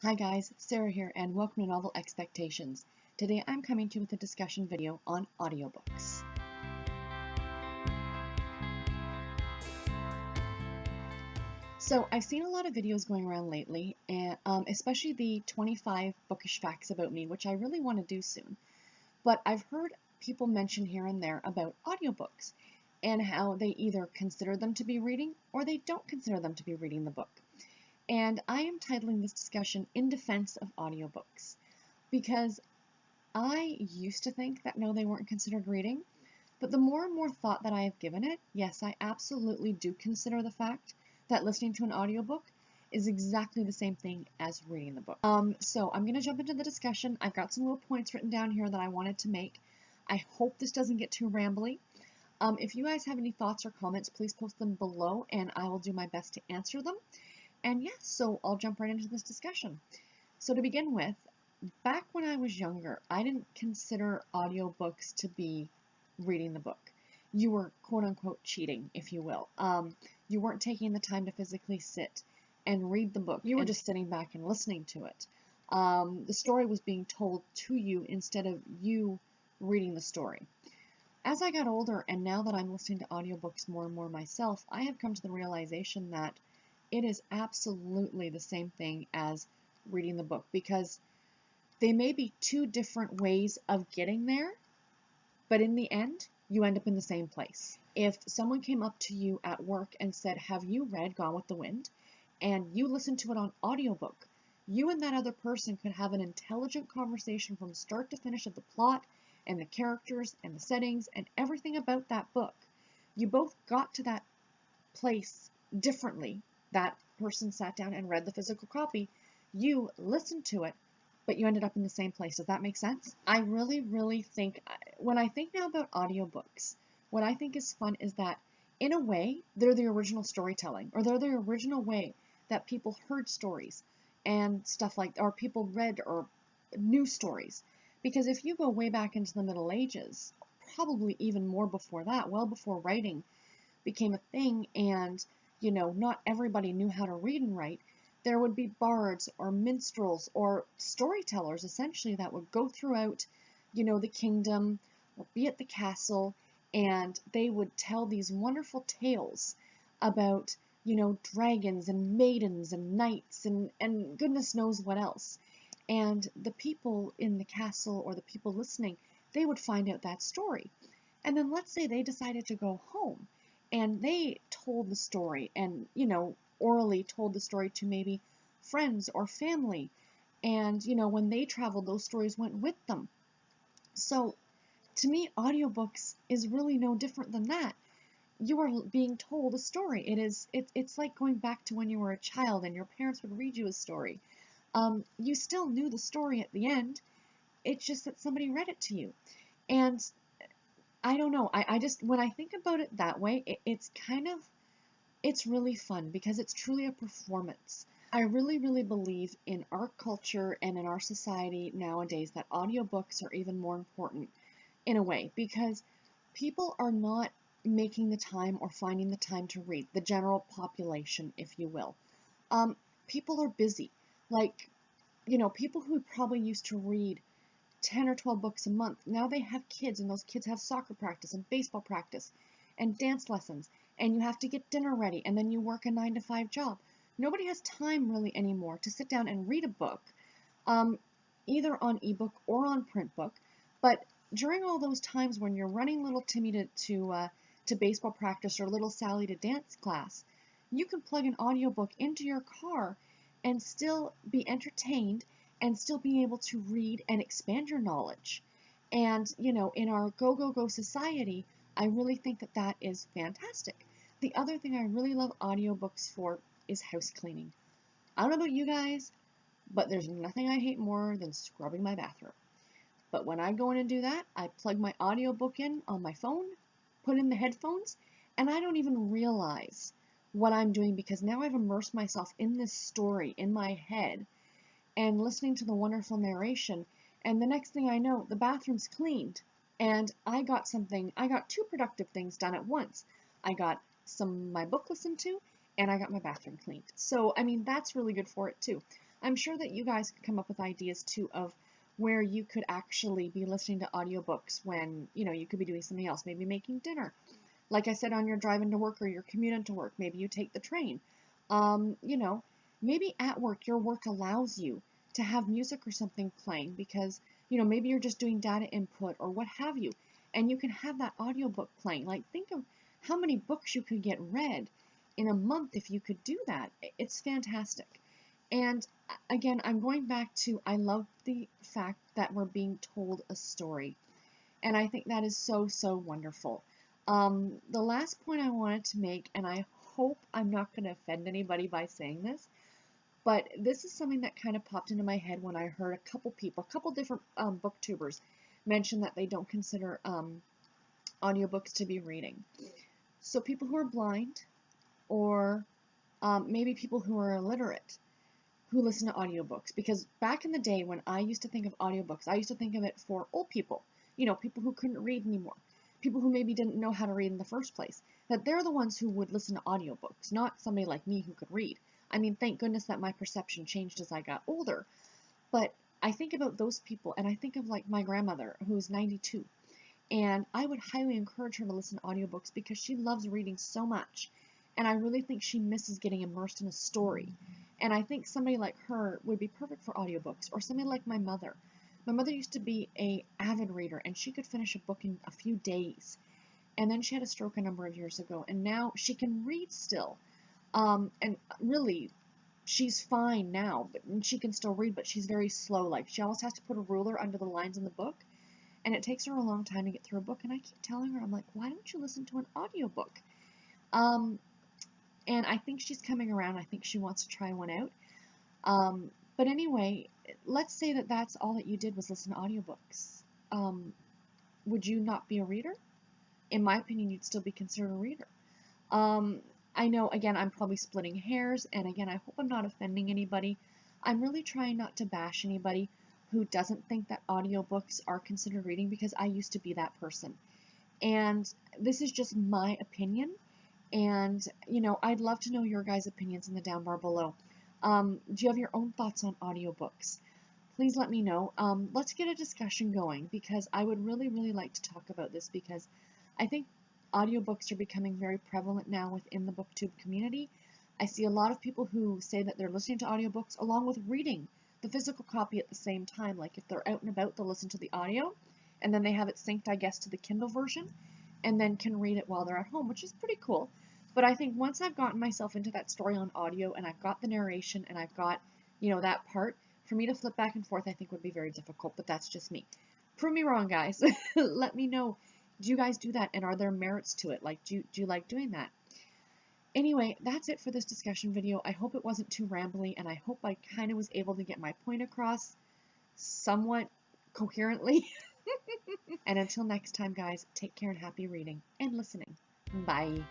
Hi guys, Sarah here and welcome to Novel Expectations. Today I'm coming to you with a discussion video on audiobooks. So I've seen a lot of videos going around lately, and especially the 25 bookish facts about me, which I really want to do soon. But I've heard people mention here and there about audiobooks and how they either consider them to be reading or they don't consider them to be reading the book. And I am titling this discussion In Defense of Audiobooks because I used to think that no, they weren't considered reading, but the more and more thought that I have given it, yes, I absolutely do consider the fact that listening to an audiobook is exactly the same thing as reading the book. So I'm going to jump into the discussion. I've got some little points written down here that I wanted to make. I hope this doesn't get too rambly. If you guys have any thoughts or comments, please post them below and I will do my best to answer them. And yes, so I'll jump right into this discussion. So to begin with, back when I was younger, I didn't consider audiobooks to be reading the book. You were quote unquote cheating, if you will. You weren't taking the time to physically sit and read the book. You were just sitting back and listening to it. The story was being told to you instead of you reading the story. As I got older and now that I'm listening to audiobooks more and more myself, I have come to the realization that it is absolutely the same thing as reading the book because they may be two different ways of getting there, but in the end, you end up in the same place. If someone came up to you at work and said, "Have you read Gone with the Wind?" and you listened to it on audiobook, you and that other person could have an intelligent conversation from start to finish of the plot and the characters and the settings and everything about that book. You both got to that place differently. That person sat down and read the physical copy. You listened to it, but you ended up in the same place. Does that make sense? I really think, when I think now about audiobooks, what I think is fun is that, in a way, they're the original storytelling, or they're the original way that people heard stories and stuff like, or people read or knew stories. Because if you go way back into the Middle Ages, probably even more before that, well before writing became a thing and, not everybody knew how to read and write, there would be bards or minstrels or storytellers essentially that would go throughout, the kingdom or be at the castle, and they would tell these wonderful tales about, dragons and maidens and knights and goodness knows what else. And the people in the castle or the people listening, they would find out that story. And then let's say they decided to go home and they told the story and, orally told the story to maybe friends or family. And, when they traveled, those stories went with them. So to me, audiobooks is really no different than that. You are being told a story. It's like going back to when you were a child and your parents would read you a story. You still knew the story at the end. It's just that somebody read it to you. And I don't know. I just, when I think about it that way, it's really fun because it's truly a performance. I really believe in our culture and in our society nowadays that audiobooks are even more important in a way because people are not making the time or finding the time to read, the general population, if you will. People are busy. Like, people who probably used to read 10 or 12 books a month. Now they have kids, and those kids have soccer practice and baseball practice and dance lessons, and you have to get dinner ready, and then you work a 9-to-5 job. Nobody has time really anymore to sit down and read a book, either on ebook or on print book. But during all those times when you're running little Timmy to baseball practice or little Sally to dance class, you can plug an audiobook into your car and still be entertained and still being able to read and expand your knowledge. And, in our go society, I really think that that is fantastic. The other thing I really love audiobooks for is house cleaning. I don't know about you guys, but there's nothing I hate more than scrubbing my bathroom. But when I go in and do that, I plug my audiobook in on my phone, put in the headphones, and I don't even realize what I'm doing because now I've immersed myself in this story in my head and listening to the wonderful narration, and the next thing I know, the bathroom's cleaned, and I got two productive things done at once. I got my book listened to, and I got my bathroom cleaned. So, I mean, that's really good for it too. I'm sure that you guys could come up with ideas too of where you could actually be listening to audiobooks when, you could be doing something else, maybe making dinner. Like I said, on your drive into work or your commute into work, maybe you take the train. Um, you know, Maybe at work, your work allows you to have music or something playing because, maybe you're just doing data input or what have you, and you can have that audiobook playing. Like, think of how many books you could get read in a month if you could do that. It's fantastic. And again, I'm going back to I love the fact that we're being told a story. And I think that is so, so wonderful. The last point I wanted to make, and I hope I'm not going to offend anybody by saying this, but this is something that kind of popped into my head when I heard a couple people, a couple different booktubers mention that they don't consider audiobooks to be reading. So people who are blind or maybe people who are illiterate who listen to audiobooks. Because back in the day when I used to think of audiobooks, I used to think of it for old people, people who couldn't read anymore, people who maybe didn't know how to read in the first place, that they're the ones who would listen to audiobooks, not somebody like me who could read. I mean, thank goodness that my perception changed as I got older, but I think about those people and I think of like my grandmother who's 92, and I would highly encourage her to listen to audiobooks because she loves reading so much. And I really think she misses getting immersed in a story. And I think somebody like her would be perfect for audiobooks, or somebody like my mother. My mother used to be an avid reader, and she could finish a book in a few days. And then she had a stroke a number of years ago, and now she can read still. And really, she's fine now, but she can still read, but she's very slow. Like, she always has to put a ruler under the lines in the book, and it takes her a long time to get through a book. And I keep telling her, I'm like, why don't you listen to an audiobook? Um, and I think she's coming around. I think she wants to try one out. But anyway, let's say that that's all that you did was listen to audiobooks. Would you not be a reader? In my opinion, you'd still be considered a reader. Um, I know, again, I'm probably splitting hairs, and again, I hope I'm not offending anybody. I'm really trying not to bash anybody who doesn't think that audiobooks are considered reading, because I used to be that person. And this is just my opinion, and, I'd love to know your guys' opinions in the down bar below. Do you have your own thoughts on audiobooks? Please let me know. Let's get a discussion going, because I would really, really like to talk about this, because I think audiobooks are becoming very prevalent now within the booktube community. I see a lot of people who say that they're listening to audiobooks along with reading the physical copy at the same time. Like, if they're out and about, they'll listen to the audio, and then they have it synced, I guess, to the Kindle version, and then can read it while they're at home, which is pretty cool. But I think once I've gotten myself into that story on audio, and I've got the narration, and I've got, that part, for me to flip back and forth, I think would be very difficult, but that's just me. Prove me wrong, guys. Let me know. Do you guys do that, and are there merits to it? Like, do you like doing that? Anyway, that's it for this discussion video. I hope it wasn't too rambly, and I hope I kind of was able to get my point across somewhat coherently. And until next time, guys, take care and happy reading and listening. Bye.